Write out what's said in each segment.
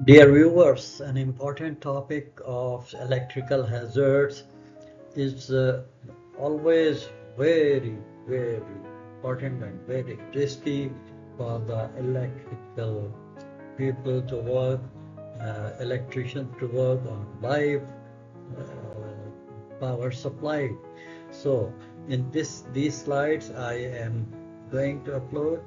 Dear viewers, an important topic of electrical hazards is always very important and very risky for the electrical people to work, electricians to work on live power supply. So, in these slides, I am going to upload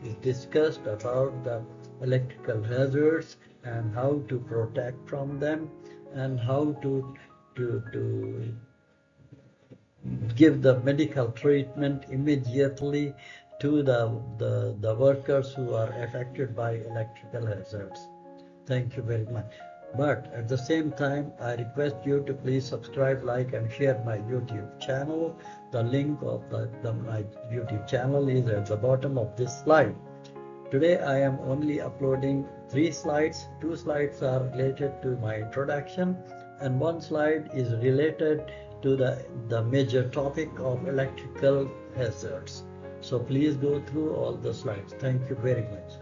is discussed about the electrical hazards and how to protect from them and how to give the medical treatment immediately to the workers who are affected by electrical hazards. Thank you very much. But at the same time, I request you to please subscribe, like, and share my YouTube channel. The link of my YouTube channel is at the bottom of this slide. Today I am only uploading 3 slides. 2 slides are related to my introduction, and 1 slide is related to the major topic of electrical hazards. So please go through all the slides. Thank you very much.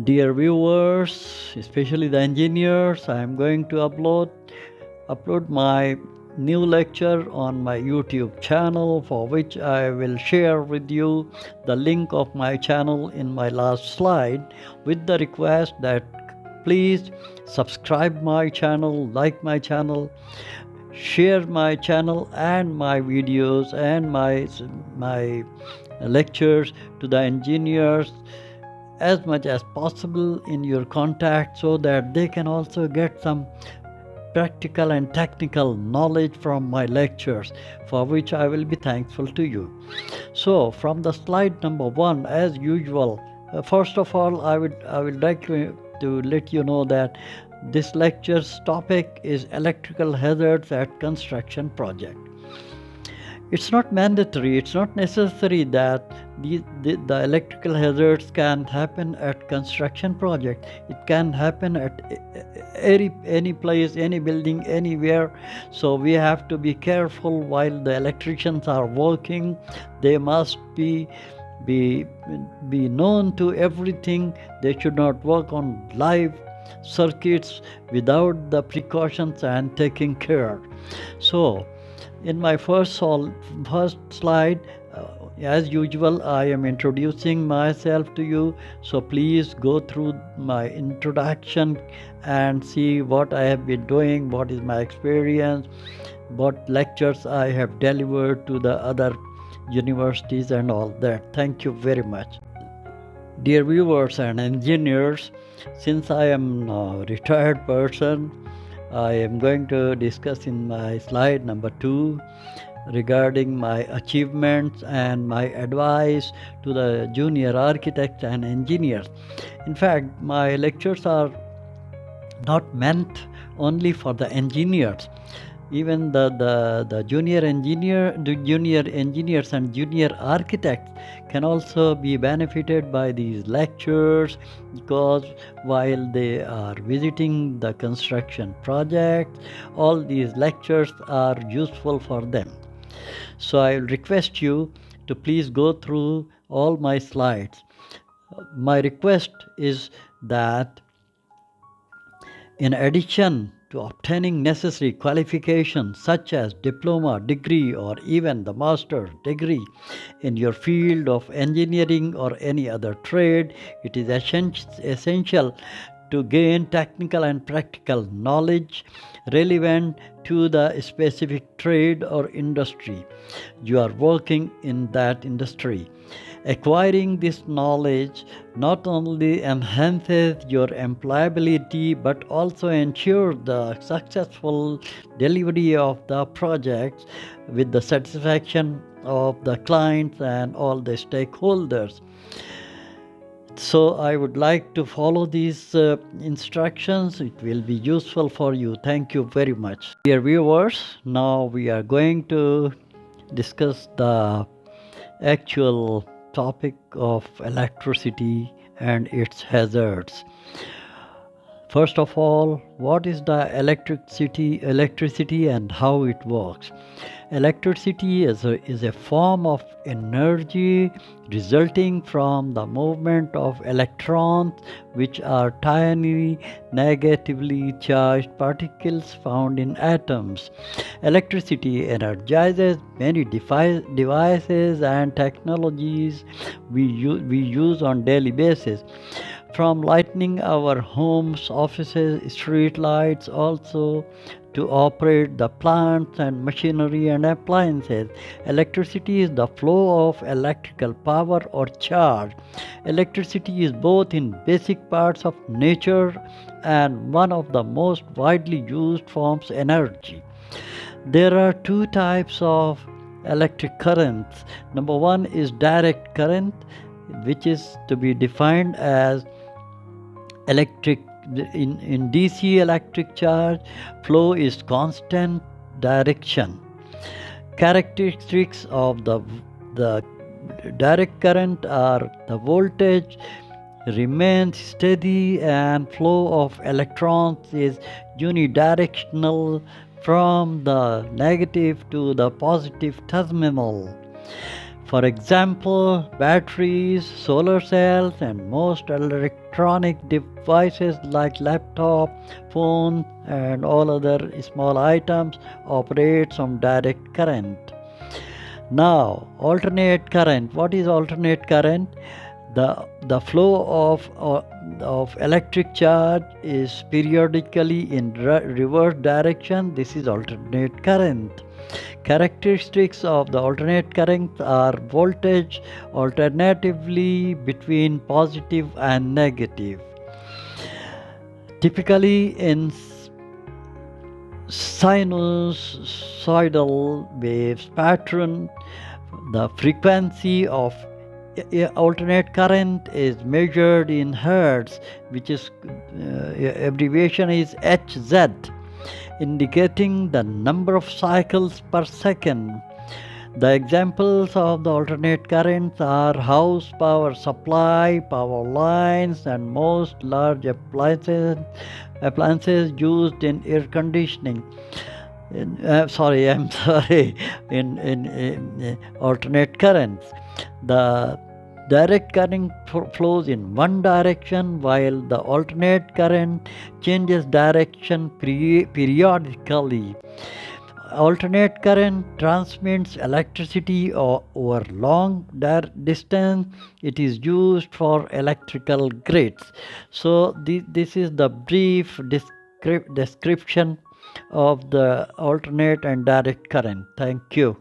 Dear viewers, especially the engineers, I am going to upload my new lecture on my YouTube channel, for which I will share with you the link of my channel in my last slide, with the request that please subscribe my channel, like my channel, share my channel and my videos and my lectures to the engineers as much as possible in your contact, so that they can also get some practical and technical knowledge from my lectures, for which I will be thankful to you. So from the slide number 1, as usual, first of all I would like to let you know that this lecture's topic is electrical hazards at construction project. It's not mandatory, it's not necessary that the electrical hazards can happen at construction project. It can happen at any place, any building, anywhere. So we have to be careful while the electricians are working. They must be known to everything. They should not work on live circuits without the precautions and taking care. So in my first slide, as usual, I am introducing myself to you. So please go through my introduction and see what I have been doing, what is my experience, what lectures I have delivered to the other universities and all that. Thank you very much. Dear viewers and engineers, since I am a retired person, I am going to discuss in my slide number 2 regarding my achievements and my advice to the junior architects and engineers. In fact, my lectures are not meant only for the engineers. Even the junior engineers and junior architects can also be benefited by these lectures, because while they are visiting the construction project, all these lectures are useful for them. So I will request you to please go through all my slides. My request is that in addition to obtaining necessary qualifications such as diploma, degree, or even the master's degree in your field of engineering or any other trade, it is essential to gain technical and practical knowledge relevant to the specific trade or industry you are working in that industry. Acquiring this knowledge not only enhances your employability but also ensures the successful delivery of the projects with the satisfaction of the clients and all the stakeholders. So I would like to follow these instructions. It will be useful for you. Thank you very much. Dear viewers, now we are going to discuss the actual topic of electricity and its hazards. First of all, what is the electricity and how it works? Electricity is a form of energy resulting from the movement of electrons, which are tiny negatively charged particles found in atoms. Electricity energizes many devices and technologies we use on daily basis, from lighting our homes, offices, street lights, also to operate the plants and machinery and appliances. Electricity is the flow of electrical power or charge. Electricity is both in basic parts of nature and one of the most widely used forms of energy. There are two types of electric currents. Number one is direct current, which is to be defined as electric in DC electric charge flow is constant direction. Characteristics of the direct current are the voltage remains steady and flow of electrons is unidirectional from the negative to the positive terminal. For example, batteries, solar cells, and most electronic devices like laptop, phone, and all other small items operate on direct current. Now, alternate current. What is alternate current? The flow of electric charge is periodically in reverse direction. This is alternate current. Characteristics of the alternate current are voltage alternatively between positive and negative. Typically in sinusoidal waves pattern, the frequency of alternate current is measured in hertz, which is abbreviation is Hz, indicating the number of cycles per second. The examples of the alternate currents are house power supply, power lines, and most large appliances used in air conditioning. I'm sorry, in alternate currents. The direct current flows in one direction while the alternate current changes direction periodically. Alternate current transmits electricity over long distance. It is used for electrical grids. So this is the brief description of the alternate and direct current. Thank you.